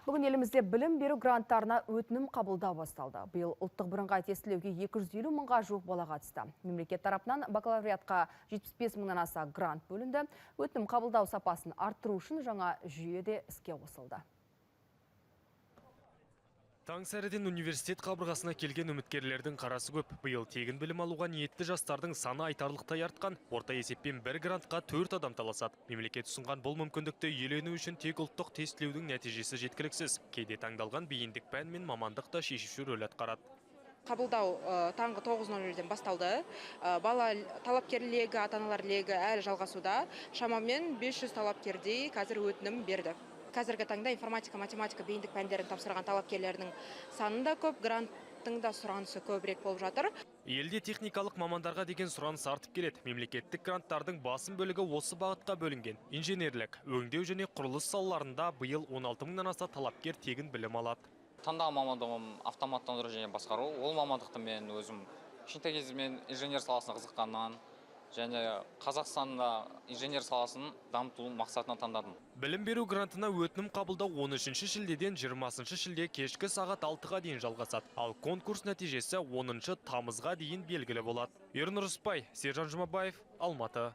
Бүгін елімізде білім беру гранттарына өтінім қабылдау басталды. Биыл ұлттық бірыңғай тестілеуге 250 мыңға жуық бала қатысты. Мемлекет тарапынан бакалавриатқа 75 мыңнан аса грант бөлінді. Өтінім қабылдау сапасын арттыру үшін жаңа жүйе де іске қосылды. Таң сәріден университет қабырғасына келген үміткерлердің қарасы көп. Биыл тегін білім алуға ниетті жастардың саны айтарлықтай артқан. Орта есеппен бір грантқа 4 адам таласады. Мемлекет ұсынған бұл мүмкіндікті иелену үшін тек ұлттық тестілеудің нәтижесі жеткіліксіз. Кейде таңдалған бейіндік пән мен мамандық та шешуші рөл атқарады. Қабылдау таңғы 9:00-ден басталды. Бала талапкер легі, ата-аналар легі әлі жалғасуда. Шамамен 500 талапкердей қазір өтінім берді. Қазіргі таңда информатика, математика, бейіндік пәндерін тапсырған талапкерлердің саны да көп, гранттың да сұранысы көбірек болып жатыр. Елде техникалық мамандарға деген сұраныс артып келеді. Мемлекеттік гранттардың басым бөлігі осы бағытқа бөлінген. Инженерлік, өңдеу және құрылыс салаларында биыл 16 мыңнан аса талапкер тегін білім алады. Таңдаған мамандығым автоматтандыру және басқару. Ол мамандықты мен өзім кішкентай кезімнен инженер саласына қызыққаннан және Қазақстанда инженер саласын дамыту мақсатына таңдадым. Білім беру грантына өтінім қабылдау 13 шілдеден 20 шілде кешкі сағат 6-ға дейін жалғасады. Ал конкурс нәтижесі 10 тамызға дейін белгілі болады. Ернұр Рысбай, Сержан Жұмабаев, Алматы.